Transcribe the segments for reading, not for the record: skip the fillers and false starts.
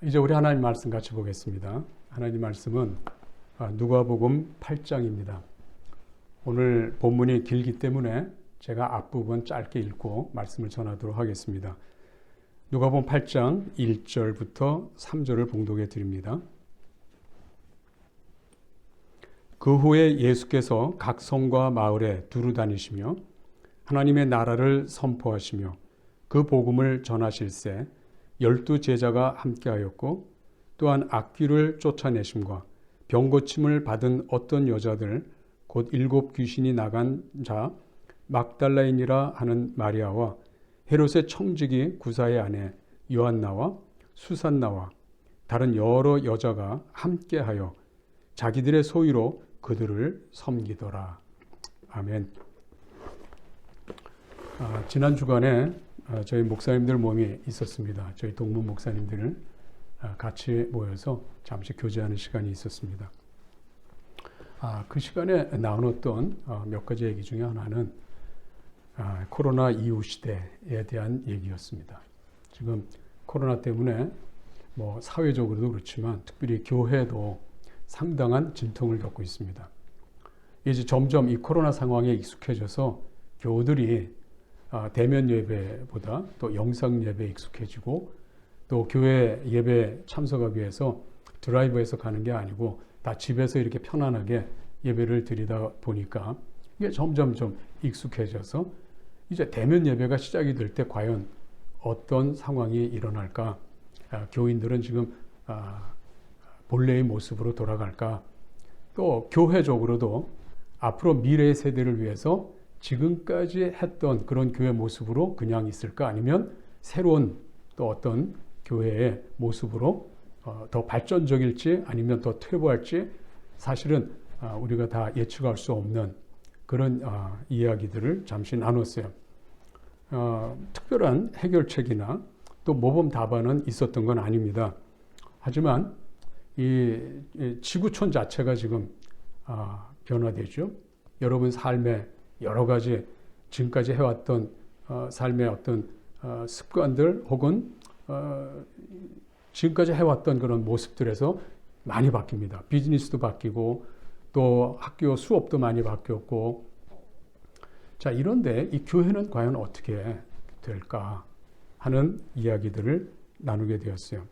이제 우리 하나님 말씀 같이 보겠습니다. 하나님 말씀은 누가복음 8장입니다. 오늘 본문이 길기 때문에 제가 앞부분 짧게 읽고 말씀을 전하도록 하겠습니다. 누가복음 8장 1절부터 3절을 봉독해 드립니다. 그 후에 예수께서 각 성과 마을에 두루 다니시며 하나님의 나라를 선포하시며 그 복음을 전하실세 12 제자가 함께하였고 또한 악귀를 쫓아내심과 병 고침을 받은 어떤 여자들 곧 7 귀신이 나간 자 막달라인이라 하는 마리아와 헤롯의 청지기 구사의 아내 요한나와 수산나와 다른 여러 여자가 함께하여 자기들의 소유로 그들을 섬기더라. 아멘. 지난 주간에 저희 목사님들 모임이 있었습니다. 저희 동문 목사님들을 같이 모여서 잠시 교제하는 시간이 있었습니다. 그 시간에 나눴던 몇 가지 얘기 중에 하나는 코로나 이후 시대에 대한 얘기였습니다. 지금 코로나 때문에 뭐 사회적으로도 그렇지만 특별히 교회도 상당한 진통을 겪고 있습니다. 이제 점점 이 코로나 상황에 익숙해져서 교우들이 대면 예배보다 또 영상 예배에 익숙해지고 또 교회 예배 참석하기 위해서 드라이브에서 가는 게 아니고 다 집에서 이렇게 편안하게 예배를 드리다 보니까 이게 점점 좀 익숙해져서 이제 대면 예배가 시작이 될 때 과연 어떤 상황이 일어날까? 교인들은 지금 본래의 모습으로 돌아갈까? 또 교회적으로도 앞으로 미래의 세대를 위해서 지금까지 했던 그런 교회 모습으로 그냥 있을까? 아니면 새로운 또 어떤 교회의 모습으로 더 발전적일지 아니면 더 퇴보할지 사실은 우리가 다 예측할 수 없는 그런 이야기들을 잠시 나눴어요. 특별한 해결책이나 또 모범 답안은 있었던 건 아닙니다. 하지만 이 지구촌 자체가 지금 변화되죠. 여러분 삶에 여러 가지 지금까지 해왔던 삶의 어떤 습관들 혹은 지금까지 해왔던 그런 모습들에서 많이 바뀝니다. 비즈니스도 바뀌고 또 학교 수업도 많이 바뀌었고 자 이런데 이 교회는 과연 어떻게 될까 하는 이야기들을 나누게 되었어요.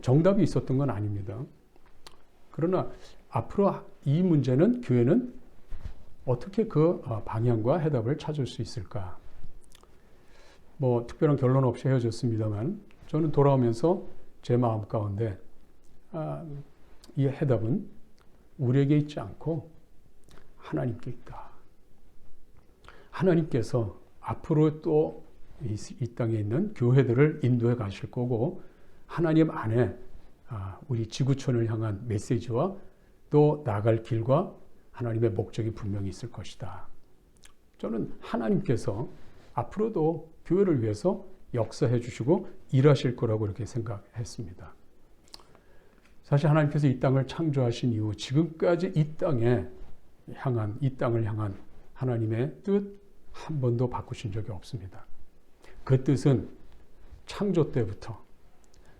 정답이 있었던 건 아닙니다. 그러나 앞으로 이 문제는 교회는 어떻게 그 방향과 해답을 찾을 수 있을까? 뭐 특별한 결론 없이 헤어졌습니다만 저는 돌아오면서 제 마음 가운데 이 해답은 우리에게 있지 않고 하나님께 있다. 하나님께서 앞으로 또 이 땅에 있는 교회들을 인도해 가실 거고 하나님 안에 우리 지구촌을 향한 메시지와 또 나아갈 길과 하나님의 목적이 분명히 있을 것이다. 저는 하나님께서 앞으로도 교회를 위해서 역사해 주시고 일하실 거라고 이렇게 생각했습니다. 사실 하나님께서 이 땅을 창조하신 이후 지금까지 이 땅을 향한 하나님의 뜻 한 번도 바꾸신 적이 없습니다. 그 뜻은 창조 때부터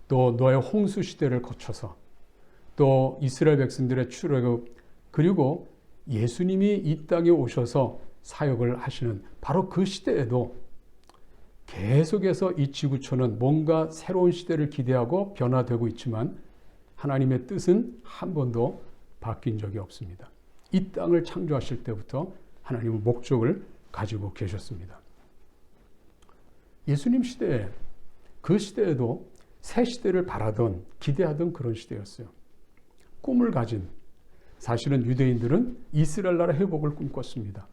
또 노아의 홍수 시대를 거쳐서 또 이스라엘 백성들의 출애굽 그리고 예수님이 이 땅에 오셔서 사역을 하시는 바로 그 시대에도 계속해서 이 지구촌은 뭔가 새로운 시대를 기대하고 변화되고 있지만 하나님의 뜻은 한 번도 바뀐 적이 없습니다. 이 땅을 창조하실 때부터 하나님은 목적을 가지고 계셨습니다. 예수님 시대에 그 시대에도 새 시대를 바라던 기대하던 그런 시대였어요. 꿈을 가진 사실은 유대인들은 이스라엘 나라 회복을 꿈꿨습니다.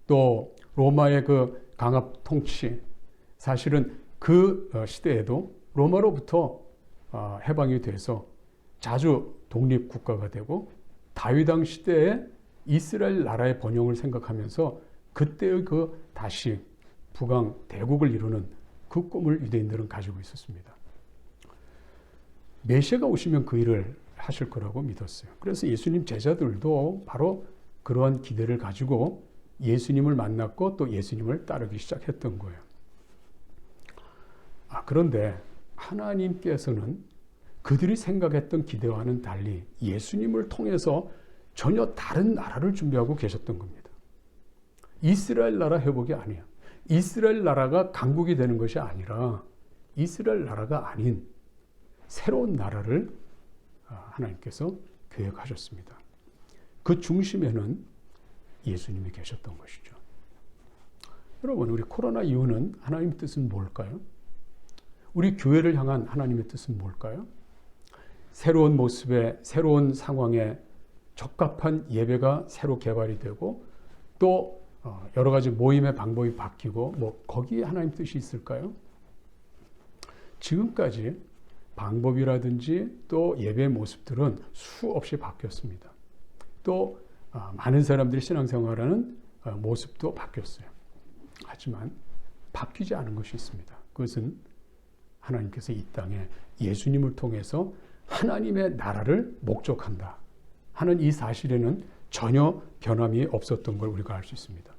또 로마의 그 강압 통치 사실은 그 시대에도 로마로부터 해방이 돼서 자주 독립국가가 되고 다윗왕 시대에 이스라엘 나라의 번영을 생각하면서 그때의 그 다시 북왕 대국을 이루는 그 꿈을 유대인들은 가지고 있었습니다. 메시아가 오시면 그 일을 하실 거라고 믿었어요. 그래서 예수님 제자들도 바로 그러한 기대를 가지고 예수님을 만났고 또 예수님을 따르기 시작했던 거예요. 그런데 하나님께서는 그들이 생각했던 기대와는 달리 예수님을 통해서 전혀 다른 나라를 준비하고 계셨던 겁니다. 이스라엘 나라 회복이 아니에요. 이스라엘 나라가 강국이 되는 것이 아니라 이스라엘 나라가 아닌 새로운 나라를 하나님께서 계획하셨습니다. 그 중심에는 예수님이 계셨던 것이죠. 여러분, 우리 코로나 이후는 하나님의 뜻은 뭘까요? 우리 교회를 향한 하나님의 뜻은 뭘까요? 새로운 모습에, 새로운 상황에 적합한 예배가 새로 개발이 되고 또 여러 가지 모임의 방법이 바뀌고 거기에 하나님 뜻이 있을까요? 지금까지 방법이라든지 또 예배의 모습들은 수없이 바뀌었습니다. 또 많은 사람들이 신앙생활하는 모습도 바뀌었어요. 하지만 바뀌지 않은 것이 있습니다. 그것은 하나님께서 이 땅에 예수님을 통해서 하나님의 나라를 목적한다 하는 이 사실에는 전혀 변함이 없었던 걸 우리가 알 수 있습니다.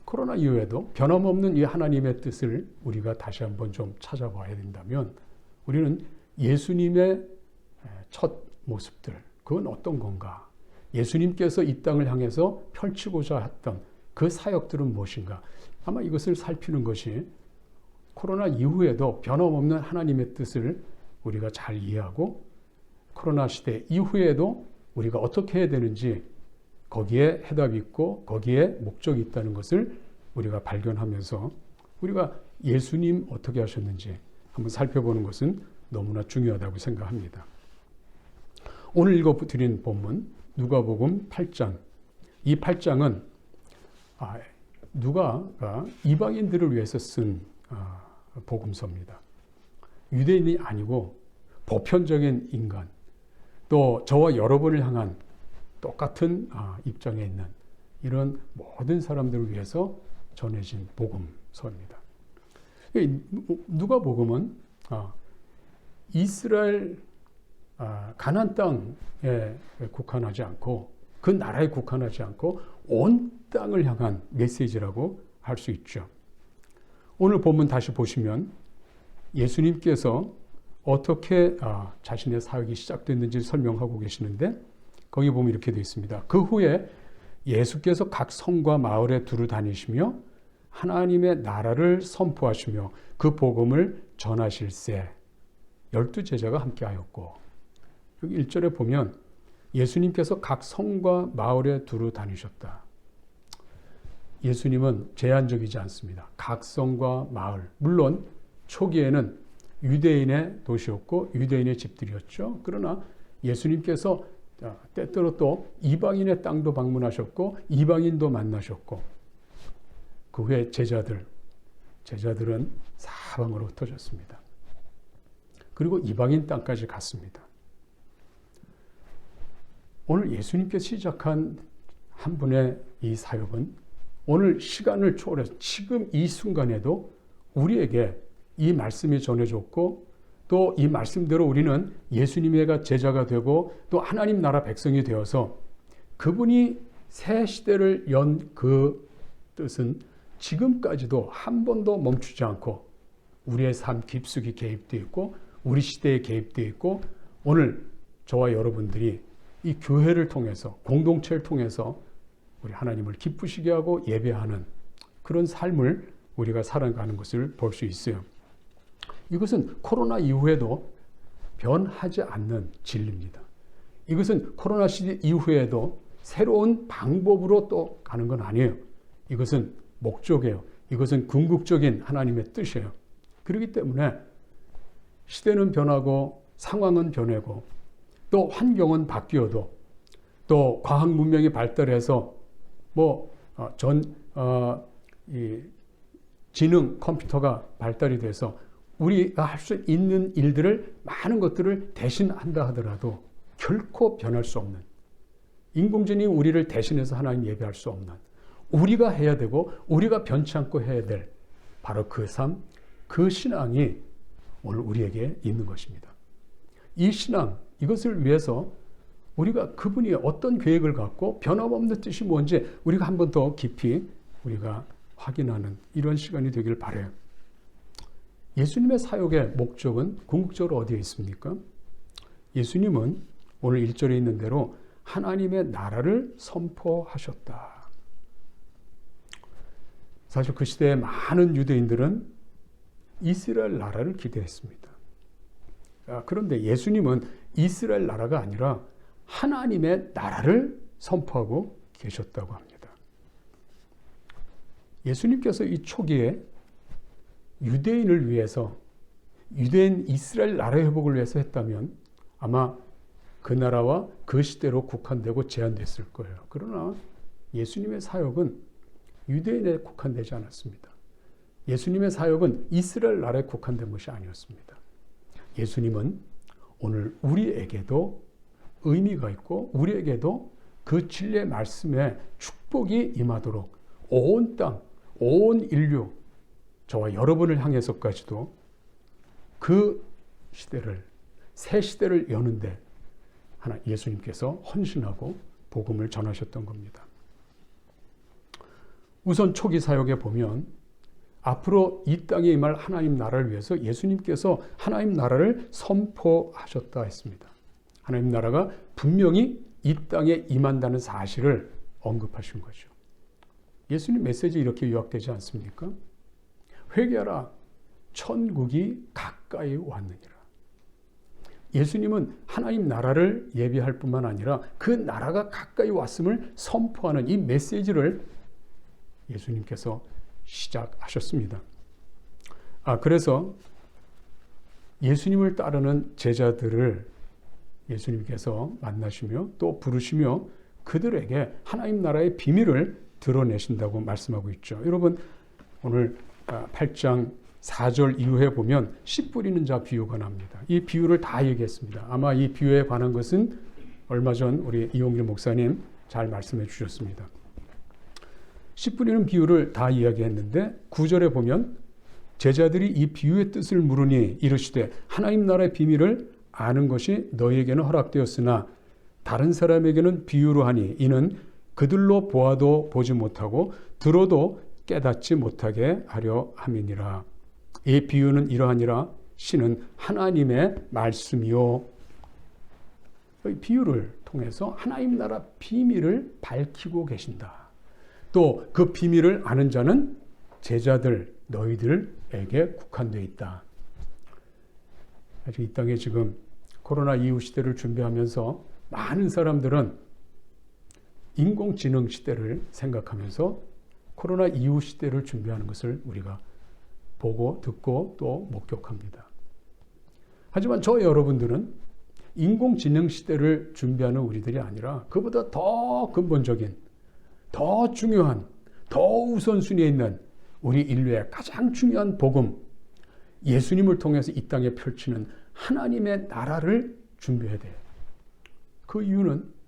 코로나 이후에도 변함없는 이 하나님의 뜻을 우리가 다시 한번 좀 찾아봐야 된다면 우리는 예수님의 첫 모습들, 그건 어떤 건가? 예수님께서 이 땅을 향해서 펼치고자 했던 그 사역들은 무엇인가? 아마 이것을 살피는 것이 코로나 이후에도 변함없는 하나님의 뜻을 우리가 잘 이해하고 코로나 시대 이후에도 우리가 어떻게 해야 되는지 거기에 해답이 있고 거기에 목적이 있다는 것을 우리가 발견하면서 우리가 예수님 어떻게 하셨는지 한번 살펴보는 것은 너무나 중요하다고 생각합니다. 오늘 읽어드린 본문 누가복음 8장. 이 8장은 누가가 이방인들을 위해서 쓴 복음서입니다. 유대인이 아니고 보편적인 인간, 또 저와 여러분을 향한 똑같은 입장에 있는 이런 모든 사람들을 위해서 전해진 복음서입니다. 누가복음은 이스라엘 가나안 땅에 국한하지 않고 그 나라에 국한하지 않고 온 땅을 향한 메시지라고 할 수 있죠. 오늘 본문 다시 보시면 예수님께서 어떻게 자신의 사역이 시작됐는지 설명하고 계시는데 거기 보면 이렇게 되어 있습니다. 그 후에 예수께서 각 성과 마을에 두루 다니시며 하나님의 나라를 선포하시며 그 복음을 전하실세 12제자가 함께하였고, 여기 1절에 보면 예수님께서 각 성과 마을에 두루 다니셨다. 예수님은 제한적이지 않습니다. 각 성과 마을, 물론 초기에는 유대인의 도시였고 유대인의 집들이었죠. 그러나 예수님께서 때때로 또 이방인의 땅도 방문하셨고 이방인도 만나셨고 그 후에 제자들은 사방으로 흩어졌습니다. 그리고 이방인 땅까지 갔습니다. 오늘 예수님께서 시작한 한 분의 이 사역은 오늘 시간을 초월해서 지금 이 순간에도 우리에게 이 말씀이 전해졌고 또 이 말씀대로 우리는 예수님의 제자가 되고 또 하나님 나라 백성이 되어서 그분이 새 시대를 연 그 뜻은 지금까지도 한 번도 멈추지 않고 우리의 삶 깊숙이 개입되어 있고 우리 시대에 개입되어 있고 오늘 저와 여러분들이 이 교회를 통해서 공동체를 통해서 우리 하나님을 기쁘시게 하고 예배하는 그런 삶을 우리가 살아가는 것을 볼 수 있어요. 이것은 코로나 이후에도 변하지 않는 진리입니다. 이것은 코로나 시대 이후에도 새로운 방법으로 또 가는 건 아니에요. 이것은 목적이에요. 이것은 궁극적인 하나님의 뜻이에요. 그렇기 때문에 시대는 변하고 상황은 변하고 또 환경은 바뀌어도 또 과학 문명이 발달해서 지능 컴퓨터가 발달이 돼서 우리가 할 수 있는 일들을 많은 것들을 대신한다 하더라도 결코 변할 수 없는 인공지능이 우리를 대신해서 하나님 예배할 수 없는 우리가 해야 되고 우리가 변치 않고 해야 될 바로 그 삶, 그 신앙이 오늘 우리에게 있는 것입니다. 이 신앙, 이것을 위해서 우리가 그분이 어떤 계획을 갖고 변함없는 뜻이 뭔지 우리가 한 번 더 깊이 우리가 확인하는 이런 시간이 되길 바라요. 예수님의 사역의 목적은 궁극적으로 어디에 있습니까? 예수님은 오늘 1절에 있는 대로 하나님의 나라를 선포하셨다. 사실 그 시대의 많은 유대인들은 이스라엘 나라를 기대했습니다. 그런데 예수님은 이스라엘 나라가 아니라 하나님의 나라를 선포하고 계셨다고 합니다. 예수님께서 이 초기에 유대인을 위해서, 유대인 이스라엘 나라 회복을 위해서 했다면 아마 그 나라와 그 시대로 국한되고 제한됐을 거예요. 그러나 예수님의 사역은 유대인에 국한되지 않았습니다. 예수님의 사역은 이스라엘 나라에 국한된 것이 아니었습니다. 예수님은 오늘 우리에게도 의미가 있고 우리에게도 그 진리의 말씀에 축복이 임하도록 온 땅, 온 인류, 저와 여러분을 향해서까지도 그 시대를, 새 시대를 여는데 예수님께서 헌신하고 복음을 전하셨던 겁니다. 우선 초기 사역에 보면 앞으로 이 땅에 임할 하나님 나라를 위해서 예수님께서 하나님 나라를 선포하셨다 했습니다. 하나님 나라가 분명히 이 땅에 임한다는 사실을 언급하신 거죠. 예수님 메시지 이렇게 요약되지 않습니까? 회개하라, 천국이 가까이 왔느니라. 예수님은 하나님 나라를 예비할 뿐만 아니라 그 나라가 가까이 왔음을 선포하는 이 메시지를 예수님께서 시작하셨습니다. 그래서 예수님을 따르는 제자들을 예수님께서 만나시며 또 부르시며 그들에게 하나님 나라의 비밀을 드러내신다고 말씀하고 있죠. 여러분, 오늘 8장 4절 이후에 보면 씨 뿌리는 자 비유가 납니다. 이 비유를 다 얘기했습니다. 아마 이 비유에 관한 것은 얼마 전 우리 이용길 목사님 잘 말씀해 주셨습니다. 씨 뿌리는 비유를 다 이야기했는데 9절에 보면 제자들이 이 비유의 뜻을 물으니 이르시되 하나님 나라의 비밀을 아는 것이 너희에게는 허락되었으나 다른 사람에게는 비유로 하니 이는 그들로 보아도 보지 못하고 들어도 깨닫지 못하게 하려 함이니라. 이 비유는 이러하니라. 신은 하나님의 말씀이요. 이 비유를 통해서 하나님 나라 비밀을 밝히고 계신다. 또 그 비밀을 아는 자는 제자들, 너희들에게 국한되어 있다. 아직 이 땅에 지금 코로나 이후 시대를 준비하면서 많은 사람들은 인공지능 시대를 생각하면서 코로나 이후 시대를 준비하는 것을 우리가 보고 듣고 또 목격합니다. 하지만 저 여러분들은 인공지능 시대를 준비하는 우리들이 아니라 그보다 더 근본적인, 더 중요한, 더 우선순위에 있는 우리 인류의 가장 중요한 복음, 예수님을 통해서 이 땅에 펼치는 하나님의 나라를 준비해야 돼요. 그 이유는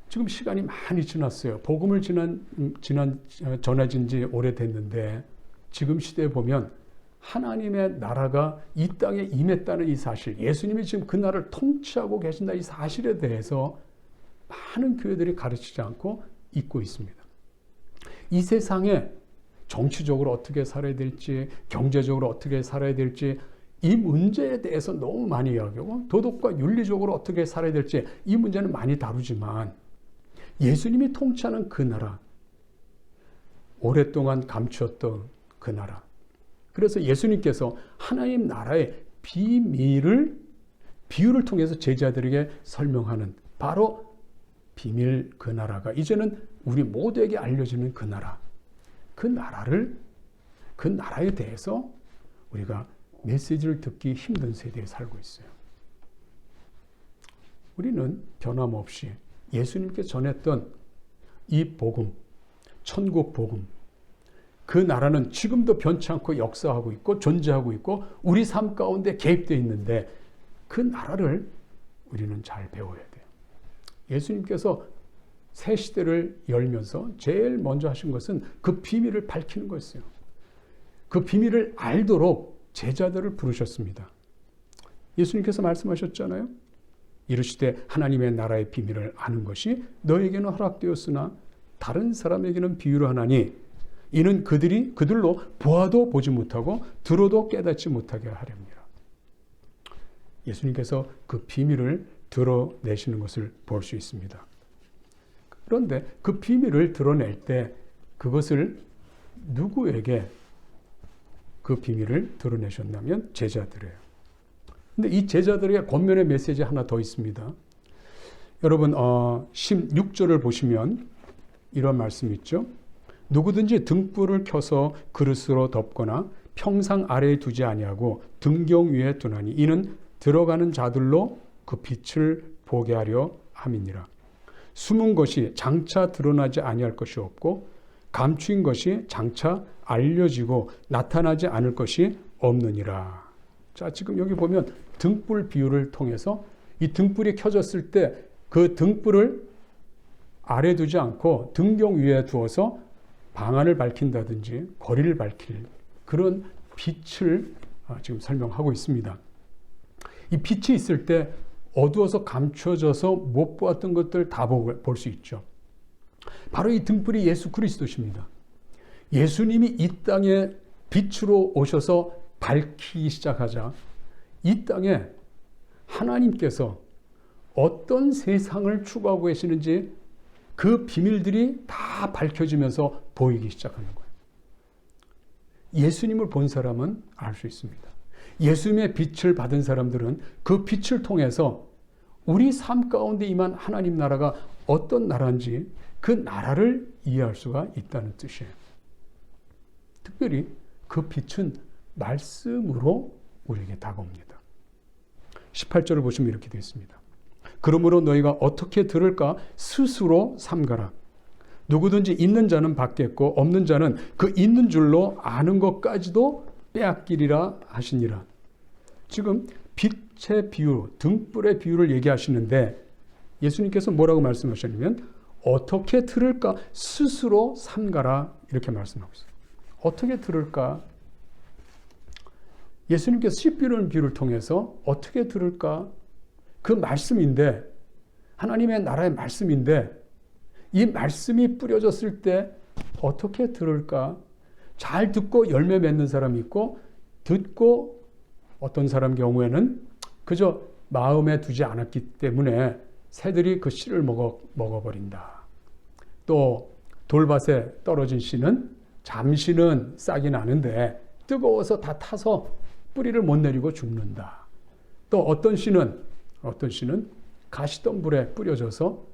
지금 시간이 많이 지났어요. 복음을 전해진 지 오래됐는데 지금 시대에 보면 하나님의 나라가 이 땅에 임했다는 이 사실, 예수님이 지금 그 나라를 통치하고 계신다 이 사실에 대해서 많은 교회들이 가르치지 않고 잊고 있습니다. 이 세상에 정치적으로 어떻게 살아야 될지, 경제적으로 어떻게 살아야 될지 이 문제에 대해서 너무 많이 이야기하고 도덕과 윤리적으로 어떻게 살아야 될지 이 문제는 많이 다루지만 예수님이 통치하는 그 나라, 오랫동안 감추었던 그 나라, 그래서 예수님께서 하나님 나라의 비밀을 비유를 통해서 제자들에게 설명하는 바로 비밀 그 나라가 이제는 우리 모두에게 알려지는 그 나라, 그 나라에 대해서 우리가 메시지를 듣기 힘든 세대에 살고 있어요. 우리는 변함없이 예수님께 전했던 이 복음, 천국 복음, 그 나라는 지금도 변치 않고 역사하고 있고 존재하고 있고 우리 삶 가운데 개입되어 있는데 그 나라를 우리는 잘 배워야 돼요. 예수님께서 새 시대를 열면서 제일 먼저 하신 것은 그 비밀을 밝히는 거였어요. 그 비밀을 알도록 제자들을 부르셨습니다. 예수님께서 말씀하셨잖아요. 이르시되 하나님의 나라의 비밀을 아는 것이 너에게는 허락되었으나 다른 사람에게는 비유로 하나니 이는 그들로 보아도 보지 못하고 들어도 깨닫지 못하게 하렵니다. 예수님께서 그 비밀을 드러내시는 것을 볼 수 있습니다. 그런데 그 비밀을 드러낼 때 그것을 누구에게 그 비밀을 드러내셨냐면 제자들이에요. 근데 이 제자들에게 권면의 메시지 하나 더 있습니다. 여러분 16절을 보시면 이런 말씀이 있죠. 누구든지 등불을 켜서 그릇으로 덮거나 평상 아래에 두지 아니하고 등경 위에 두나니 이는 들어가는 자들로 그 빛을 보게 하려 함이니라. 숨은 것이 장차 드러나지 아니할 것이 없고 감추인 것이 장차 알려지고 나타나지 않을 것이 없느니라. 자, 지금 여기 보면 등불 비유를 통해서 이 등불이 켜졌을 때 그 등불을 아래 두지 않고 등경 위에 두어서 방안을 밝힌다든지 거리를 밝힐 그런 빛을 지금 설명하고 있습니다. 이 빛이 있을 때 어두워서 감춰져서 못 보았던 것들 다 볼 수 있죠. 바로 이 등불이 예수 그리스도십니다. 예수님이 이 땅에 빛으로 오셔서 밝히기 시작하자 이 땅에 하나님께서 어떤 세상을 추구하고 계시는지 그 비밀들이 다 밝혀지면서 보이기 시작하는 거예요. 예수님을 본 사람은 알 수 있습니다. 예수님의 빛을 받은 사람들은 그 빛을 통해서 우리 삶 가운데 임한 하나님 나라가 어떤 나라인지 그 나라를 이해할 수가 있다는 뜻이에요. 특별히 그 빛은 말씀으로 우리에게 다가옵니다. 18절을 보시면 이렇게 되어 있습니다. 그러므로 너희가 어떻게 들을까 스스로 삼가라. 누구든지 있는 자는 받겠고 없는 자는 그 있는 줄로 아는 것까지도 빼앗기리라 하시니라. 지금 빛의 비유, 등불의 비유를 얘기하시는데 예수님께서 뭐라고 말씀하셨냐면 어떻게 들을까 스스로 삼가라 이렇게 말씀하고 있어요. 어떻게 들을까? 예수님께서 씨 비유는 비유를 통해서 어떻게 들을까? 그 말씀인데 하나님의 나라의 말씀인데 이 말씀이 뿌려졌을 때 어떻게 들을까? 잘 듣고 열매 맺는 사람이 있고 듣고 어떤 사람 경우에는 그저 마음에 두지 않았기 때문에 새들이 그 씨를 먹어버린다. 또 돌밭에 떨어진 씨는 잠시는 싹이 나는데 뜨거워서 다 타서 뿌리를 못 내리고 죽는다. 또 어떤 씨는 가시덤불에 뿌려져서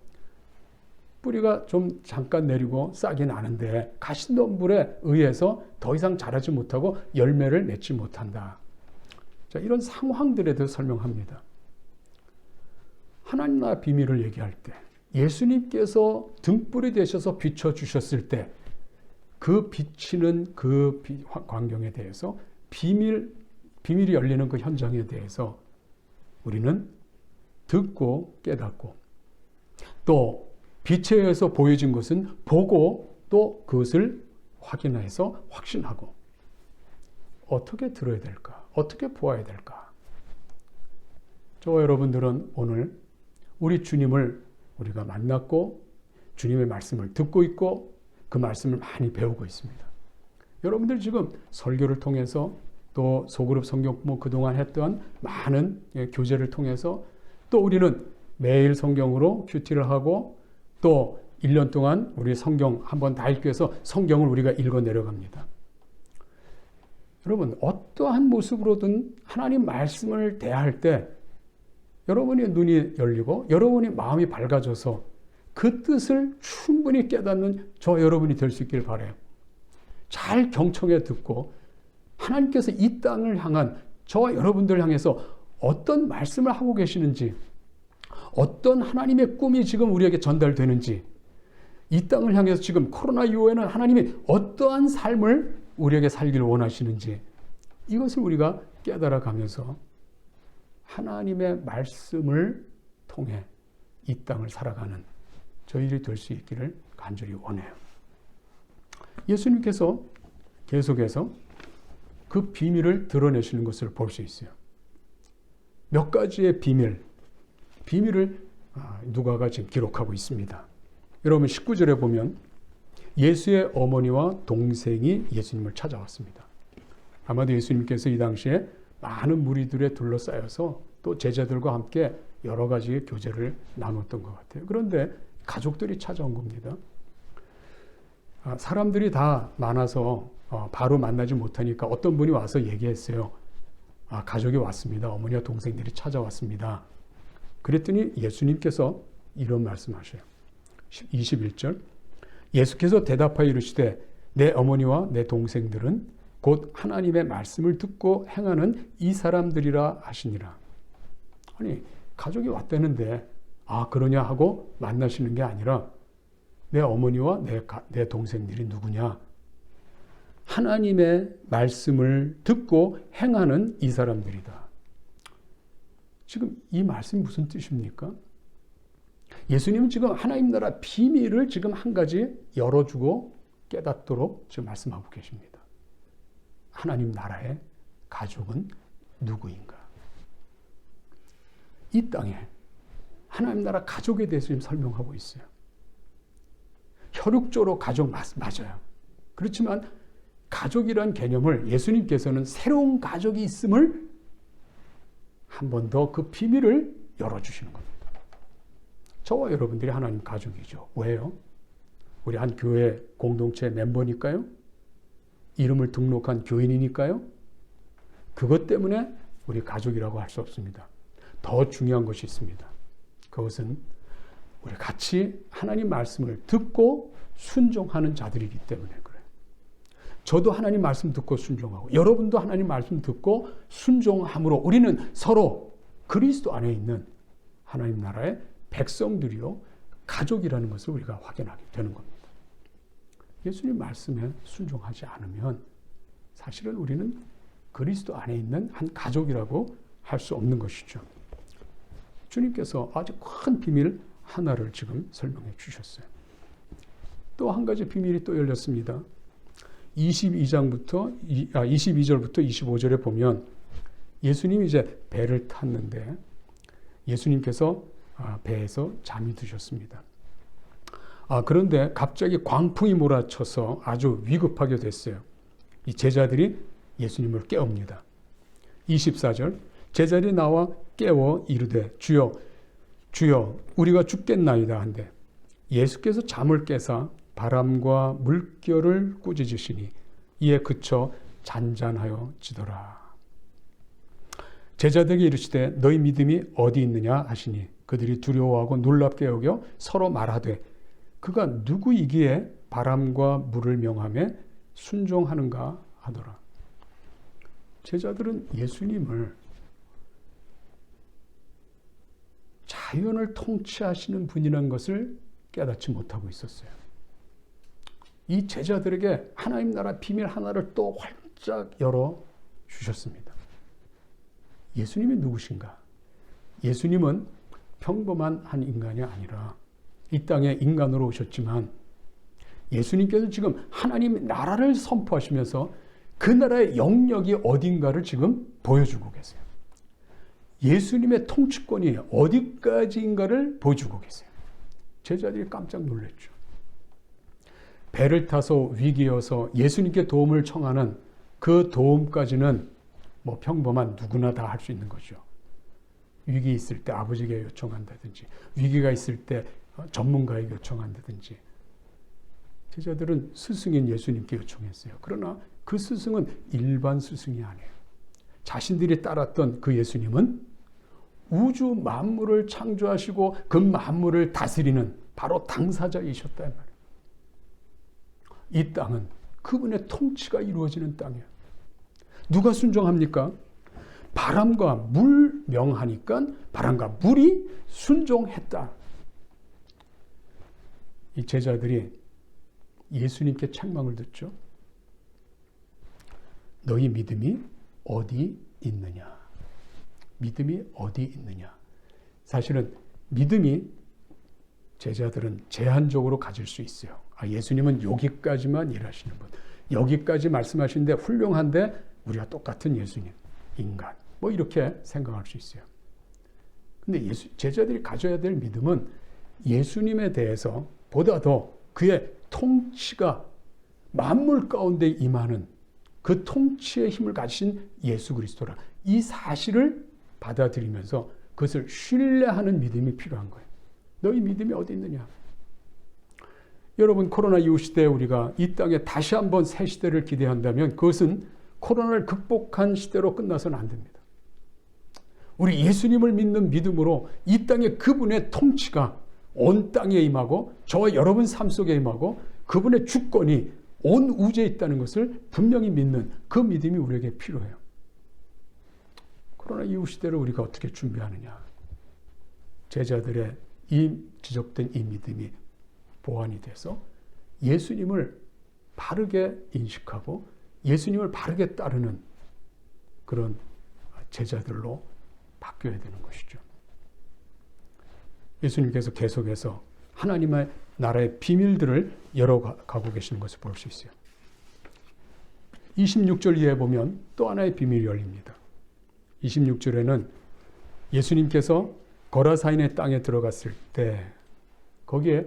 뿌리가 좀 잠깐 내리고 싹이 나는데 가시덤불에 의해서 더 이상 자라지 못하고 열매를 맺지 못한다. 자, 이런 상황들에 대해서 설명합니다. 하나님 나라 비밀을 얘기할 때 예수님께서 등불이 되셔서 비춰주셨을 때 그 비치는 그 광경에 대해서 비밀이 열리는 그 현장에 대해서 우리는 듣고 깨닫고 또 빛에 의해서 보여진 것은 보고 또 그것을 확인해서 확신하고 어떻게 들어야 될까? 어떻게 보아야 될까? 저와 여러분들은 오늘 우리 주님을 우리가 만났고 주님의 말씀을 듣고 있고 그 말씀을 많이 배우고 있습니다. 여러분들 지금 설교를 통해서 또 소그룹 성경 공부 그동안 했던 많은 교재를 통해서 또 우리는 매일 성경으로 큐티를 하고 또 1년 동안 우리 성경 한번 다 읽기 위해서 성경을 우리가 읽어 내려갑니다. 여러분 어떠한 모습으로든 하나님 말씀을 대할 때 여러분의 눈이 열리고 여러분의 마음이 밝아져서 그 뜻을 충분히 깨닫는 저 여러분이 될 수 있길 바라요. 잘 경청해 듣고 하나님께서 이 땅을 향한 저와 여러분들을 향해서 어떤 말씀을 하고 계시는지 어떤 하나님의 꿈이 지금 우리에게 전달되는지 이 땅을 향해서 지금 코로나 이후에는 하나님이 어떠한 삶을 우리에게 살기를 원하시는지 이것을 우리가 깨달아 가면서 하나님의 말씀을 통해 이 땅을 살아가는 저희들이 될 수 있기를 간절히 원해요. 예수님께서 계속해서 그 비밀을 드러내시는 것을 볼 수 있어요. 몇 가지의 비밀을 누가가 지금 기록하고 있습니다. 여러분 19절에 보면 예수의 어머니와 동생이 예수님을 찾아왔습니다. 아마도 예수님께서 이 당시에 많은 무리들에 둘러싸여서 또 제자들과 함께 여러 가지의 교제를 나눴던 것 같아요. 그런데 가족들이 찾아온 겁니다. 사람들이 다 많아서 바로 만나지 못하니까 어떤 분이 와서 얘기했어요. 가족이 왔습니다. 어머니와 동생들이 찾아왔습니다. 그랬더니 예수님께서 이런 말씀하셔요. 21절 예수께서 대답하여 이르시되 내 어머니와 내 동생들은 곧 하나님의 말씀을 듣고 행하는 이 사람들이라 하시니라. 아니 가족이 왔다는데 그러냐 하고 만나시는 게 아니라 내 어머니와 내 동생들이 누구냐? 하나님의 말씀을 듣고 행하는 이 사람들이다. 지금 이 말씀이 무슨 뜻입니까? 예수님은 지금 하나님 나라 비밀을 지금 한 가지 열어주고 깨닫도록 지금 말씀하고 계십니다. 하나님 나라의 가족은 누구인가? 이 땅에 하나님 나라 가족에 대해서 지금 설명하고 있어요. 혈육적으로 가족 맞아요. 그렇지만 가족이란 개념을 예수님께서는 새로운 가족이 있음을 한 번 더 그 비밀을 열어주시는 겁니다. 저와 여러분들이 하나님 가족이죠. 왜요? 우리 한 교회 공동체 멤버니까요? 이름을 등록한 교인이니까요? 그것 때문에 우리 가족이라고 할 수 없습니다. 더 중요한 것이 있습니다. 그것은 우리 같이 하나님 말씀을 듣고 순종하는 자들이기 때문에 그래요. 저도 하나님 말씀 듣고 순종하고 여러분도 하나님 말씀 듣고 순종함으로 우리는 서로 그리스도 안에 있는 하나님 나라의 백성들이요 가족이라는 것을 우리가 확인하게 되는 겁니다. 예수님 말씀에 순종하지 않으면 사실은 우리는 그리스도 안에 있는 한 가족이라고 할 수 없는 것이죠. 주님께서 아주 큰 비밀 하나를 지금 설명해 주셨어요. 또 한 가지 비밀이 또 열렸습니다. 22절부터 25절에 보면 예수님이 이제 배를 탔는데 예수님께서 배에서 잠이 드셨습니다. 그런데 갑자기 광풍이 몰아쳐서 아주 위급하게 됐어요. 이 제자들이 예수님을 깨웁니다. 24절 제자들이 나와 깨워 이르되 주여 주여 우리가 죽겠나이다 한데 예수께서 잠을 깨사 바람과 물결을 꾸짖으시니 이에 그쳐 잔잔하여 지더라. 제자들에게 이르시되 너희 믿음이 어디 있느냐 하시니 그들이 두려워하고 놀랍게 여겨 서로 말하되 그가 누구이기에 바람과 물을 명하며 순종하는가 하더라. 제자들은 예수님을 자연을 통치하시는 분이라는 것을 깨닫지 못하고 있었어요. 이 제자들에게 하나님 나라 비밀 하나를 또 활짝 열어주셨습니다. 예수님이 누구신가? 예수님은 평범한 한 인간이 아니라 이 땅에 인간으로 오셨지만 예수님께서 지금 하나님 나라를 선포하시면서 그 나라의 영역이 어딘가를 지금 보여주고 계세요. 예수님의 통치권이 어디까지인가를 보여주고 계세요. 제자들이 깜짝 놀랐죠. 배를 타서 위기여서 예수님께 도움을 청하는 그 도움까지는 뭐 평범한 누구나 다 할 수 있는 거죠. 위기 있을 때 아버지에게 요청한다든지 위기가 있을 때 전문가에게 요청한다든지 제자들은 스승인 예수님께 요청했어요. 그러나 그 스승은 일반 스승이 아니에요. 자신들이 따랐던 그 예수님은 우주 만물을 창조하시고 그 만물을 다스리는 바로 당사자이셨단 말이에요. 이 땅은 그분의 통치가 이루어지는 땅이에요. 누가 순종합니까? 바람과 물 명하니까 바람과 물이 순종했다. 이 제자들이 예수님께 책망을 듣죠. 너희 믿음이 어디 있느냐? 믿음이 어디 있느냐? 사실은 믿음이 제자들은 제한적으로 가질 수 있어요. 예수님은 여기까지만 일하시는 분, 여기까지 말씀하시는데 훌륭한데 우리가 똑같은 예수님, 인간, 뭐 이렇게 생각할 수 있어요. 근데 제자들이 가져야 될 믿음은 예수님에 대해서 보다 더 그의 통치가 만물 가운데 임하는 그 통치의 힘을 가지신 예수 그리스도라. 이 사실을 받아들이면서 그것을 신뢰하는 믿음이 필요한 거예요. 너희 믿음이 어디 있느냐? 여러분, 코로나 이후 시대에 우리가 이 땅에 다시 한번 새 시대를 기대한다면 그것은 코로나를 극복한 시대로 끝나서는 안 됩니다. 우리 예수님을 믿는 믿음으로 이 땅에 그분의 통치가 온 땅에 임하고 저와 여러분 삶 속에 임하고 그분의 주권이 온 우주에 있다는 것을 분명히 믿는 그 믿음이 우리에게 필요해요. 코로나 이후 시대를 우리가 어떻게 준비하느냐. 제자들의 이 지적된 이 믿음이 보완이 돼서 예수님을 바르게 인식하고 예수님을 바르게 따르는 그런 제자들로 바뀌어야 되는 것이죠. 예수님께서 계속해서 하나님의 나라의 비밀들을 열어가고 계시는 것을 볼 수 있어요. 26절 이하에 보면 또 하나의 비밀이 열립니다. 26절에는 예수님께서 거라사인의 땅에 들어갔을 때 거기에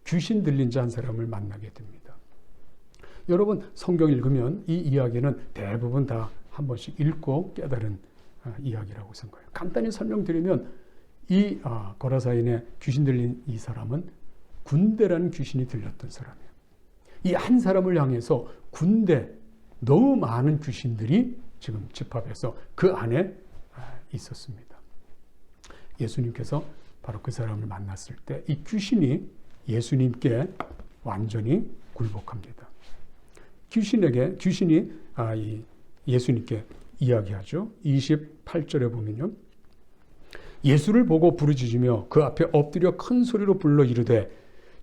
귀신 들린 자 한 사람을 만나게 됩니다. 여러분, 성경 읽으면 이 이야기는 대부분 다 한 번씩 읽고 깨달은 이야기라고 생각해요. 간단히 설명드리면 이 거라사인의 귀신 들린 이 사람은 군대라는 귀신이 들렸던 사람이에요. 이 한 사람을 향해서 군대, 너무 많은 귀신들이 지금 집합해서 그 안에 있었습니다. 예수님께서 바로 그 사람을 만났을 때 이 귀신이 예수님께 완전히 굴복합니다. 귀신이 예수님께 이야기하죠. 28절에 보면요. 예수를 보고 부르짖으며 그 앞에 엎드려 큰 소리로 불러 이르되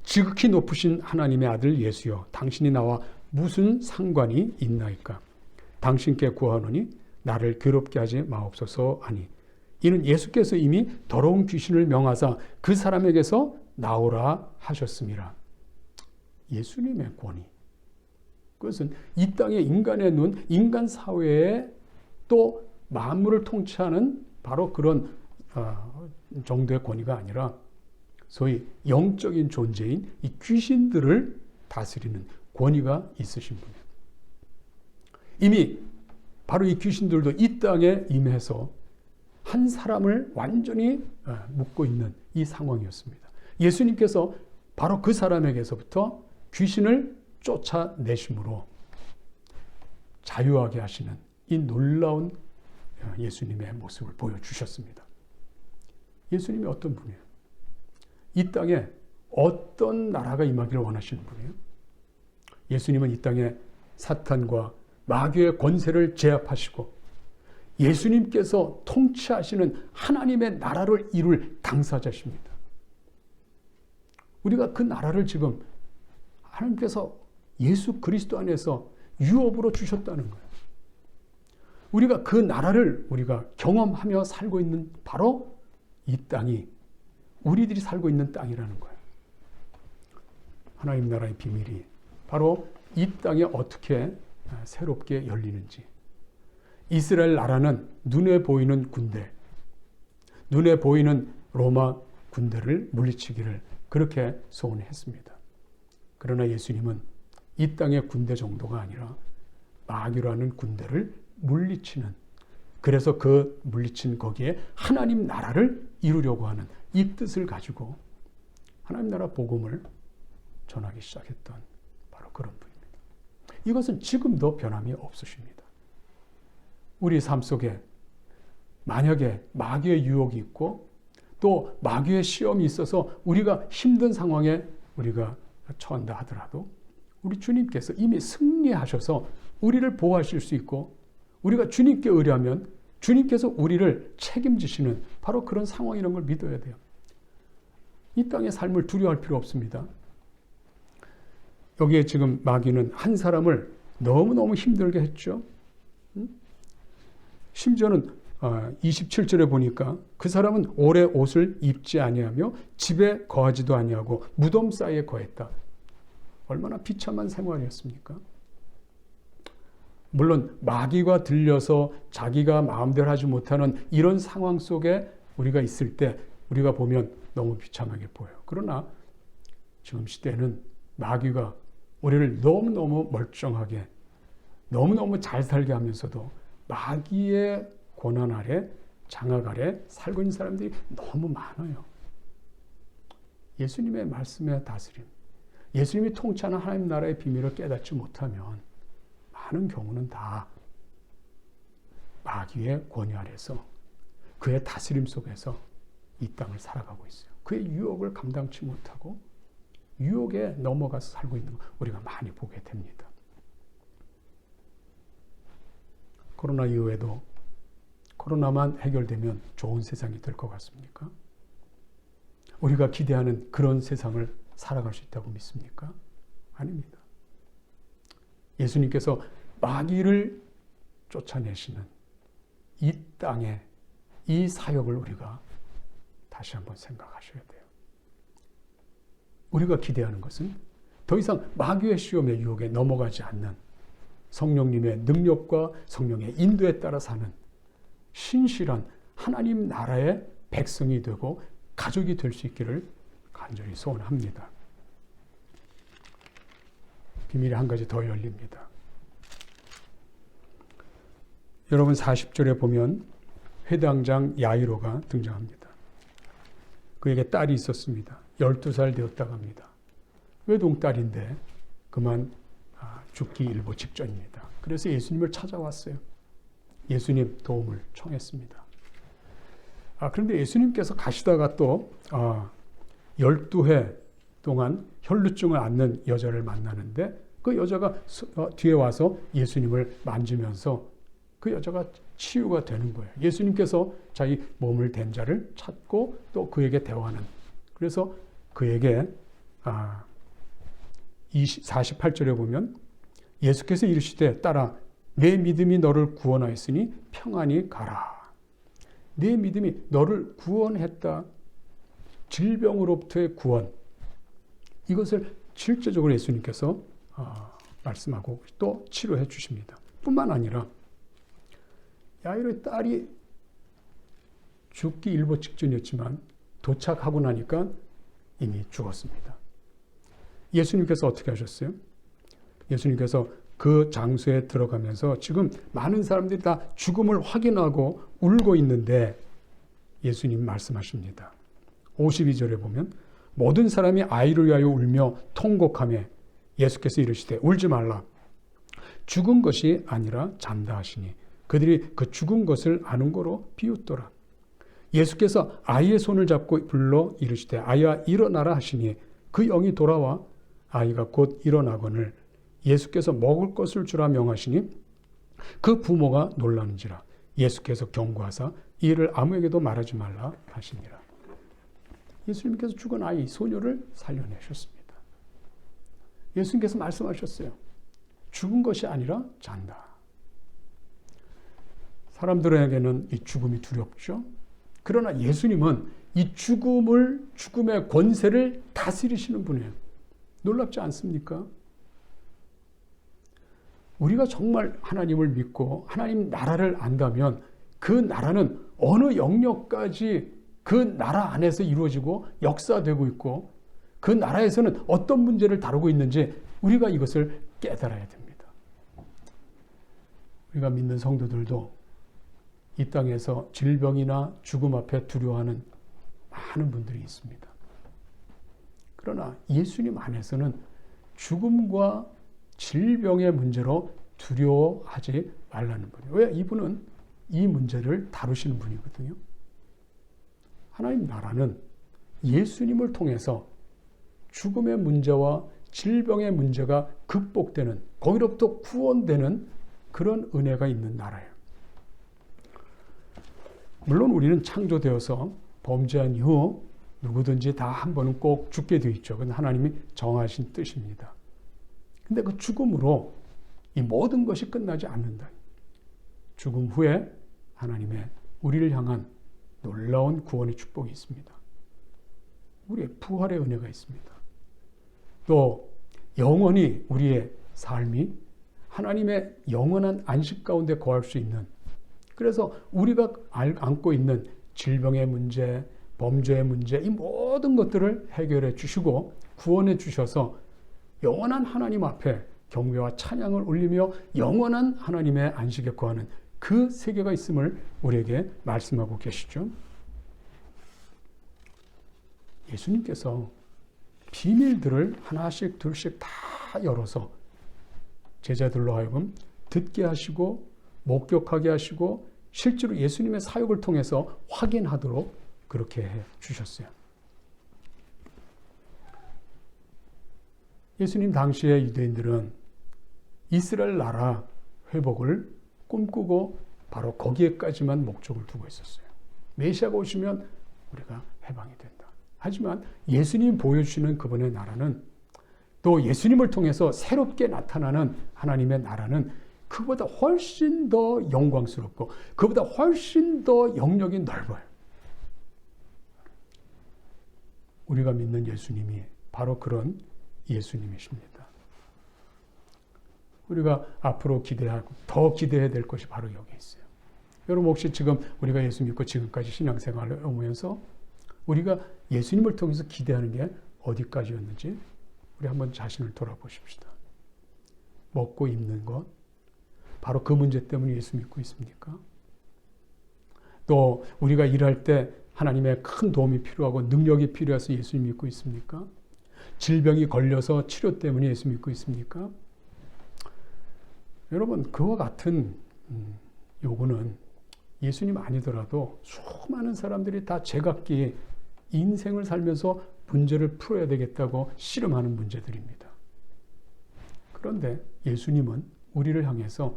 지극히 높으신 하나님의 아들 예수여, 당신이 나와 무슨 상관이 있나이까? 당신께 구하노니 나를 괴롭게 하지 마옵소서 하니, 이는 예수께서 이미 더러운 귀신을 명하사 그 사람에게서 나오라 하셨습니다. 예수님의 권위. 그것은 이 땅의 인간의 눈, 인간 사회에 또 만물을 통치하는 바로 그런 정도의 권위가 아니라 소위 영적인 존재인 이 귀신들을 다스리는 권위가 있으신 분이에요. 이미 바로 이 귀신들도 이 땅에 임해서 한 사람을 완전히 묶고 있는 이 상황이었습니다. 예수님께서 바로 그 사람에게서부터 귀신을 쫓아내심으로 자유하게 하시는 이 놀라운 예수님의 모습을 보여주셨습니다. 예수님이 어떤 분이에요? 이 땅에 어떤 나라가 임하기를 원하시는 분이에요? 예수님은 이 땅에 사탄과 마귀의 권세를 제압하시고 예수님께서 통치하시는 하나님의 나라를 이룰 당사자십니다. 우리가 그 나라를 지금 하나님께서 예수 그리스도 안에서 유업으로 주셨다는 거예요. 우리가 그 나라를 우리가 경험하며 살고 있는 바로 이 땅이 우리들이 살고 있는 땅이라는 거예요. 하나님 나라의 비밀이 바로 이 땅에 어떻게 새롭게 열리는지. 이스라엘 나라는 눈에 보이는 군대, 눈에 보이는 로마 군대를 물리치기를 그렇게 소원했습니다. 그러나 예수님은 이 땅의 군대 정도가 아니라 마귀라는 군대를 물리치는, 그래서 그 물리친 거기에 하나님 나라를 이루려고 하는 이 뜻을 가지고 하나님 나라 복음을 전하기 시작했던 바로 그런 분입니다. 이것은 지금도 변함이 없으십니다. 우리 삶 속에 만약에 마귀의 유혹이 있고 또 마귀의 시험이 있어서 우리가 힘든 상황에 우리가 처한다 하더라도 우리 주님께서 이미 승리하셔서 우리를 보호하실 수 있고 우리가 주님께 의뢰하면 주님께서 우리를 책임지시는 바로 그런 상황이라는 걸 믿어야 돼요. 이 땅의 삶을 두려워할 필요 없습니다. 여기에 지금 마귀는 한 사람을 너무너무 힘들게 했죠. 심지어는 27절에 보니까 그 사람은 오래 옷을 입지 아니하며 집에 거하지도 아니하고 무덤 사이에 거했다. 얼마나 비참한 생활이었습니까? 물론 마귀가 들려서 자기가 마음대로 하지 못하는 이런 상황 속에 우리가 있을 때 우리가 보면 너무 비참하게 보여요. 그러나 지금 시대는 마귀가 우리를 너무너무 멀쩡하게 너무너무 잘 살게 하면서도 마귀의 고난 아래 장악 아래 살고 있는 사람들이 너무 많아요. 예수님의 말씀의 다스림, 예수님이 통치하는 하나님 나라의 비밀을 깨닫지 못하면 많은 경우는 다 마귀의 권위 아래서 그의 다스림 속에서 이 땅을 살아가고 있어요. 그의 유혹을 감당치 못하고 유혹에 넘어가서 살고 있는 거 우리가 많이 보게 됩니다. 코로나 이후에도 코로나만 해결되면 좋은 세상이 될 것 같습니까? 우리가 기대하는 그런 세상을 살아갈 수 있다고 믿습니까? 아닙니다. 예수님께서 마귀를 쫓아내시는 이 땅의 이 사역을 우리가 다시 한번 생각하셔야 돼요. 우리가 기대하는 것은 더 이상 마귀의 시험의 유혹에 넘어가지 않는 성령님의 능력과 성령의 인도에 따라 사는 신실한 하나님 나라의 백성이 되고 가족이 될 수 있기를 간절히 소원합니다. 비밀이 한 가지 더 열립니다. 여러분 40절에 보면 회당장 야이로가 등장합니다. 그에게 딸이 있었습니다. 12살 되었다고 합니다. 외동딸인데 그만 죽기 일보 직전입니다. 그래서 예수님을 찾아왔어요. 예수님 도움을 청했습니다. 그런데 예수님께서 가시다가 또 12해 동안 혈루증을 앓는 여자를 만나는데 그 여자가 뒤에 와서 예수님을 만지면서 그 여자가 치유가 되는 거예요. 예수님께서 자기 몸을 댄 자를 찾고 또 그에게 대화하는. 그래서 그에게 48절에 보면 예수께서 이르시되 딸아 내 믿음이 너를 구원하였으니 평안히 가라. 내 믿음이 너를 구원했다. 질병으로부터의 구원. 이것을 실제적으로 예수님께서 말씀하고 또 치료해 주십니다. 뿐만 아니라 야이로의 딸이 죽기 일보 직전이었지만 도착하고 나니까 이미 죽었습니다. 예수님께서 어떻게 하셨어요? 예수님께서 그 장소에 들어가면서 지금 많은 사람들이 다 죽음을 확인하고 울고 있는데 예수님 말씀하십니다. 52절에 보면 모든 사람이 아이를 위하여 울며 통곡하며 예수께서 이르시되 울지 말라. 죽은 것이 아니라 잔다 하시니 그들이 그 죽은 것을 아는 거로 비웃더라. 예수께서 아이의 손을 잡고 불러 이르시되 아이야 일어나라 하시니 그 영이 돌아와 아이가 곧 일어나거늘 예수께서 먹을 것을 주라 명하시니 그 부모가 놀라는지라. 예수께서 경고하사 이 일을 아무에게도 말하지 말라 하시니라. 예수님께서 죽은 아이 소녀를 살려내셨습니다. 예수님께서 말씀하셨어요. 죽은 것이 아니라 잔다. 사람들에게는 이 죽음이 두렵죠. 그러나 예수님은 이 죽음의 권세를 다스리시는 분이에요. 놀랍지 않습니까? 우리가 정말 하나님을 믿고 하나님 나라를 안다면 그 나라는 어느 영역까지 그 나라 안에서 이루어지고 역사되고 있고 그 나라에서는 어떤 문제를 다루고 있는지 우리가 이것을 깨달아야 됩니다. 우리가 믿는 성도들도 이 땅에서 질병이나 죽음 앞에 두려워하는 많은 분들이 있습니다. 그러나 예수님 안에서는 죽음과 질병의 문제로 두려워하지 말라는 분이에요. 왜? 이분은 이 문제를 다루시는 분이거든요. 하나님 나라는 예수님을 통해서 죽음의 문제와 질병의 문제가 극복되는, 거기로부터 구원되는 그런 은혜가 있는 나라예요. 물론 우리는 창조되어서 범죄한 이후 누구든지 다 한 번은 꼭 죽게 되어 있죠. 그건 하나님이 정하신 뜻입니다. 근데 그 죽음으로 이 모든 것이 끝나지 않는다. 죽음 후에 하나님의 우리를 향한 놀라운 구원의 축복이 있습니다. 우리의 부활의 은혜가 있습니다. 또 영원히 우리의 삶이 하나님의 영원한 안식 가운데 거할 수 있는, 그래서 우리가 안고 있는 질병의 문제, 범죄의 문제, 이 모든 것들을 해결해 주시고 구원해 주셔서 영원한 하나님 앞에 경배와 찬양을 올리며 영원한 하나님의 안식에 거하는 그 세계가 있음을 우리에게 말씀하고 계시죠. 예수님께서 비밀들을 하나씩 둘씩 다 열어서 제자들로 하여금 듣게 하시고 목격하게 하시고 실제로 예수님의 사역을 통해서 확인하도록 그렇게 해 주셨어요. 예수님 당시의 유대인들은 이스라엘 나라 회복을 꿈꾸고 바로 거기에까지만 목적을 두고 있었어요. 메시아가 오시면 우리가 해방이 된다. 하지만 예수님 보여주시는 그분의 나라는, 또 예수님을 통해서 새롭게 나타나는 하나님의 나라는 그보다 훨씬 더 영광스럽고 그보다 훨씬 더 영역이 넓어요. 우리가 믿는 예수님이 바로 그런 예수님이십니다. 우리가 앞으로 기대하고 더 기대해야 될 것이 바로 여기 있어요. 여러분 혹시 지금 우리가 예수 믿고 지금까지 신앙생활을 하면서 우리가 예수님을 통해서 기대하는 게 어디까지였는지 우리 한번 자신을 돌아보십시다. 먹고 입는 것, 바로 그 문제 때문에 예수 믿고 있습니까? 또 우리가 일할 때 하나님의 큰 도움이 필요하고 능력이 필요해서 예수님 믿고 있습니까? 질병이 걸려서 치료 때문에 예수 믿고 있습니까? 여러분 그와 같은 요구는 예수님 아니더라도 수많은 사람들이 다 제각기 인생을 살면서 문제를 풀어야 되겠다고 씨름하는 문제들입니다. 그런데 예수님은 우리를 향해서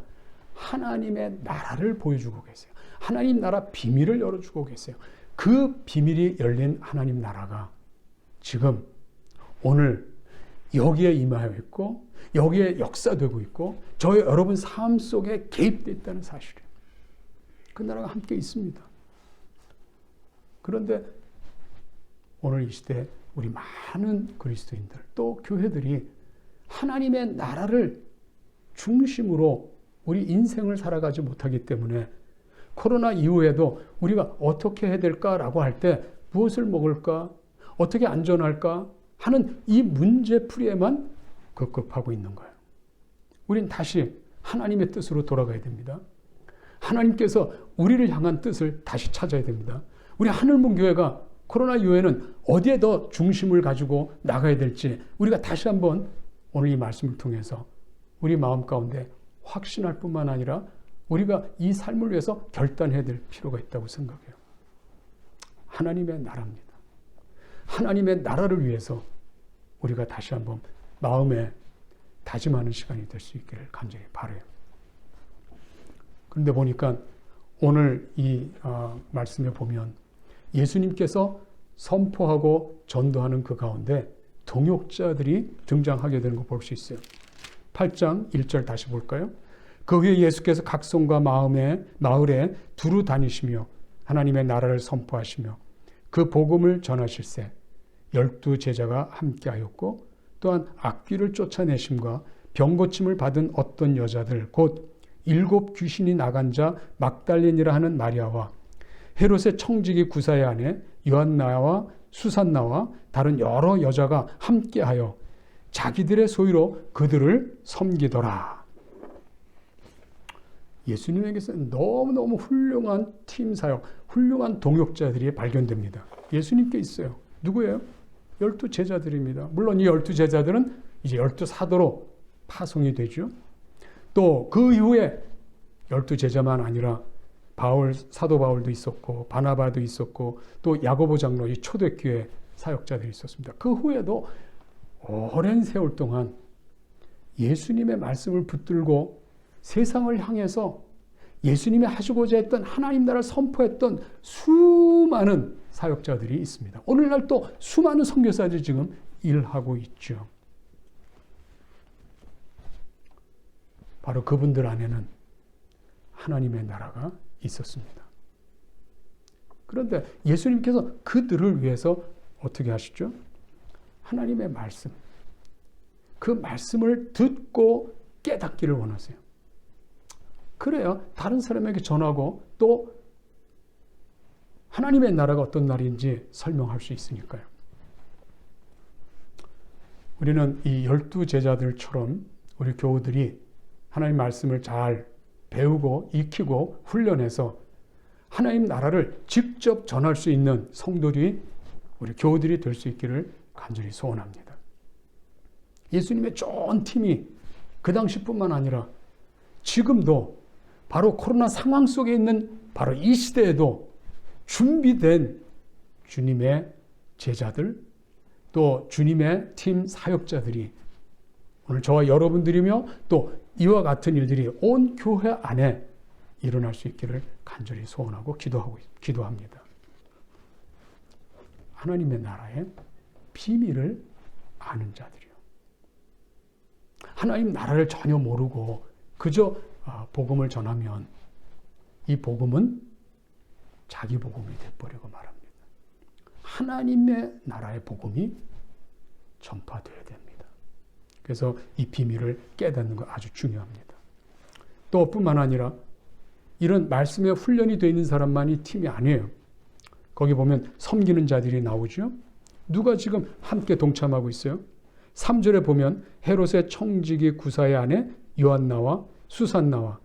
하나님의 나라를 보여주고 계세요. 하나님 나라 비밀을 열어주고 계세요. 그 비밀이 열린 하나님 나라가 지금 오늘 여기에 임하여 있고 여기에 역사되고 있고 저희 여러분 삶 속에 개입되어 있다는 사실이에요. 그 나라가 함께 있습니다. 그런데 오늘 이 시대 우리 많은 그리스도인들 또 교회들이 하나님의 나라를 중심으로 우리 인생을 살아가지 못하기 때문에 코로나 이후에도 우리가 어떻게 해야 될까라고 할 때 무엇을 먹을까? 어떻게 안전할까? 하는 이 문제풀이에만 급급하고 있는 거예요. 우린 다시 하나님의 뜻으로 돌아가야 됩니다. 하나님께서 우리를 향한 뜻을 다시 찾아야 됩니다. 우리 하늘문교회가 코로나 이후에는 어디에 더 중심을 가지고 나가야 될지 우리가 다시 한번 오늘 이 말씀을 통해서 우리 마음 가운데 확신할 뿐만 아니라 우리가 이 삶을 위해서 결단해야 될 필요가 있다고 생각해요. 하나님의 나라입니다. 하나님의 나라를 위해서 우리가 다시 한번 마음에 다짐하는 시간이 될 수 있기를 간절히 바라요. 그런데 보니까 오늘 이 말씀에 보면 예수님께서 선포하고 전도하는 그 가운데 동역자들이 등장하게 되는 거 볼 수 있어요. 8장 1절 다시 볼까요? 그 후에 예수께서 각 성과 마을에 두루 다니시며 하나님의 나라를 선포하시며 그 복음을 전하실세 12 제자가 함께하였고 또한 악귀를 쫓아내심과 병고침을 받은 어떤 여자들 곧 7 귀신이 나간 자 막달린이라 하는 마리아와 헤롯의 청지기 구사의 아내 요한나와 수산나와 다른 여러 여자가 함께하여 자기들의 소유로 그들을 섬기더라. 예수님에게서 너무너무 훌륭한 팀 사역, 훌륭한 동역자들이 발견됩니다. 예수님께 있어요. 누구예요? 12 제자들입니다. 물론 이 12 제자들은 이제 12 사도로 파송이 되죠. 또 그 이후에 12 제자만 아니라 사도 바울도 있었고 바나바도 있었고 또 야고보 장로 이 초대교회 사역자들이 있었습니다. 그 후에도 오랜 세월 동안 예수님의 말씀을 붙들고 세상을 향해서 예수님이 하시고자 했던 하나님 나라를 선포했던 수많은 사역자들이 있습니다. 오늘날 또 수많은 선교사들이 지금 일하고 있죠. 바로 그분들 안에는 하나님의 나라가 있었습니다. 그런데 예수님께서 그들을 위해서 어떻게 하시죠? 하나님의 말씀, 그 말씀을 듣고 깨닫기를 원하세요. 그래야 다른 사람에게 전하고 또 하나님의 나라가 어떤 나라인지 설명할 수 있으니까요. 우리는 이 12제자들처럼 우리 교우들이 하나님 말씀을 잘 배우고 익히고 훈련해서 하나님 나라를 직접 전할 수 있는 성도들이 우리 교우들이 될 수 있기를 간절히 소원합니다. 예수님의 좋은 팀이 그 당시뿐만 아니라 지금도 바로 코로나 상황 속에 있는 바로 이 시대에도 준비된 주님의 제자들 또 주님의 팀 사역자들이 오늘 저와 여러분들이며 또 이와 같은 일들이 온 교회 안에 일어날 수 있기를 간절히 소원하고 기도합니다. 하나님의 나라의 비밀을 아는 자들이요. 하나님 나라를 전혀 모르고 그저 복음을 전하면 이 복음은 자기 복음이 돼버리고 말합니다. 하나님의 나라의 복음이 전파되어야 됩니다. 그래서 이 비밀을 깨닫는 거 아주 중요합니다. 또 뿐만 아니라 이런 말씀에 훈련이 되어 있는 사람만이 팀이 아니에요. 거기 보면 섬기는 자들이 나오죠. 누가 지금 함께 동참하고 있어요? 3절에 보면 헤롯의 청지기 구사의 아내 요한나와 수산나와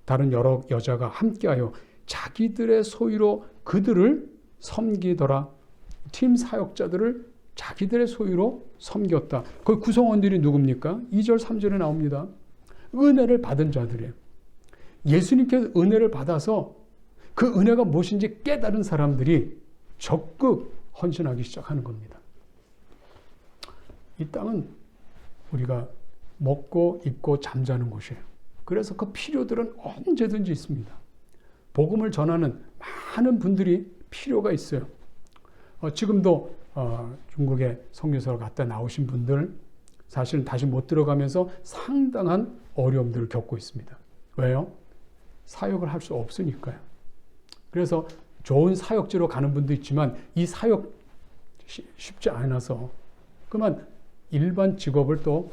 다른 여러 여자가 함께하여 자기들의 소유로 그들을 섬기더라. 팀 사역자들을 자기들의 소유로 섬겼다. 그 구성원들이 누굽니까? 2절 3절에 나옵니다. 은혜를 받은 자들이에요. 예수님께서 은혜를 받아서 그 은혜가 무엇인지 깨달은 사람들이 적극 헌신하기 시작하는 겁니다. 이 땅은 우리가 먹고 입고 잠자는 곳이에요. 그래서 그 필요들은 언제든지 있습니다. 복음을 전하는 많은 분들이 필요가 있어요. 지금도 중국에 선교사로 갔다 나오신 분들 사실은 다시 못 들어가면서 상당한 어려움들을 겪고 있습니다. 왜요? 사역을 할 수 없으니까요. 그래서 좋은 사역지로 가는 분도 있지만 이 사역 쉽지 않아서 그만 일반 직업을 또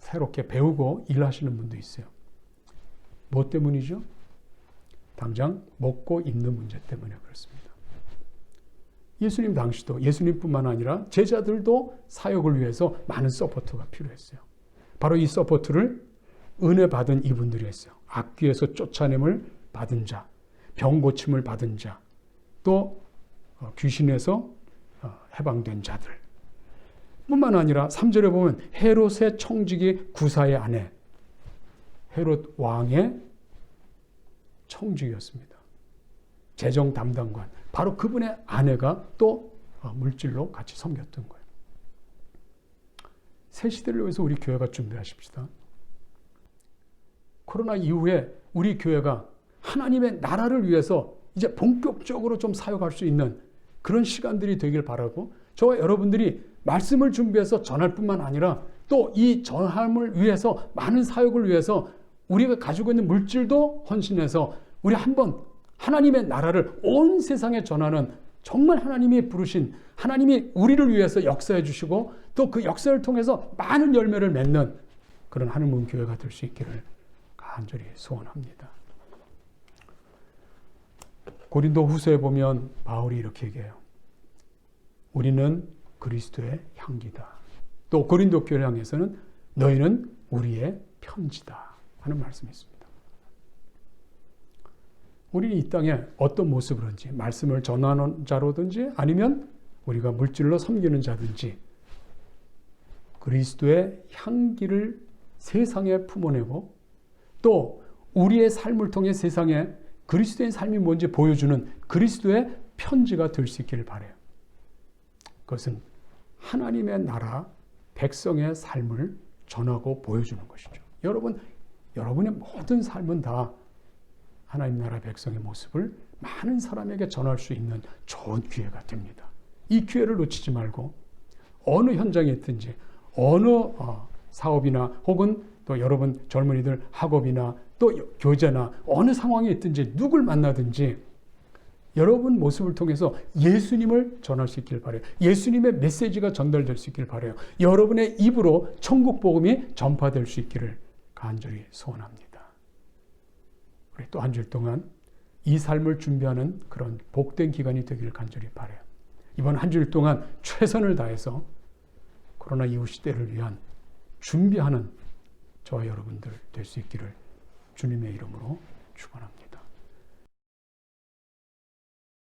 새롭게 배우고 일하시는 분도 있어요. 뭐 때문이죠? 당장 먹고 입는 문제 때문에 그렇습니다. 예수님 당시도 예수님뿐만 아니라 제자들도 사역을 위해서 많은 서포트가 필요했어요. 바로 이 서포트를 은혜 받은 이분들이 했어요. 악귀에서 쫓아냄을 받은 자, 병 고침을 받은 자, 또 귀신에서 해방된 자들 뿐만 아니라 3절에 보면 헤롯의 청지기 구사의 아내, 헤롯 왕의 청지기였습니다. 재정 담당관, 바로 그분의 아내가 또 물질로 같이 섬겼던 거예요. 새 시대를 위해서 우리 교회가 준비하십시다. 코로나 이후에 우리 교회가 하나님의 나라를 위해서 이제 본격적으로 좀 사역할 수 있는 그런 시간들이 되길 바라고 저와 여러분들이 말씀을 준비해서 전할 뿐만 아니라 또 이 전함을 위해서 많은 사역을 위해서 우리가 가지고 있는 물질도 헌신해서 우리 한번 하나님의 나라를 온 세상에 전하는 정말 하나님이 부르신 하나님이 우리를 위해서 역사해 주시고 또 그 역사를 통해서 많은 열매를 맺는 그런 하늘문 교회가 될 수 있기를 간절히 소원합니다. 고린도 후서에 보면 바울이 이렇게 얘기해요. 우리는 그리스도의 향기다. 또 고린도 교회를 향해서는 너희는 우리의 편지다 하는 말씀이 있습니다. 우리는 이 땅에 어떤 모습으로든지 말씀을 전하는 자로든지 아니면 우리가 물질로 섬기는 자든지 그리스도의 향기를 세상에 품어내고 또 우리의 삶을 통해 세상에 그리스도의 삶이 뭔지 보여주는 그리스도의 편지가 될 수 있기를 바라요. 그것은 하나님의 나라 백성의 삶을 전하고 보여주는 것이죠. 여러분의 모든 삶은 다 하나님 나라 백성의 모습을 많은 사람에게 전할 수 있는 좋은 기회가 됩니다. 이 기회를 놓치지 말고 어느 현장에 있든지 어느 사업이나 혹은 또 여러분 젊은이들 학업이나 또 교제나 어느 상황에 있든지 누굴 만나든지 여러분 모습을 통해서 예수님을 전할 수 있길 바라요. 예수님의 메시지가 전달될 수 있길 바라요. 여러분의 입으로 천국 복음이 전파될 수 있기를 간절히 소원합니다. 우리 또 한 주일 동안 이 삶을 준비하는 그런 복된 기간이 되기를 간절히 바라요. 이번 한 주일 동안 최선을 다해서 코로나 이후 시대를 위한 준비하는 저와 여러분들 될 수 있기를 주님의 이름으로 축원합니다.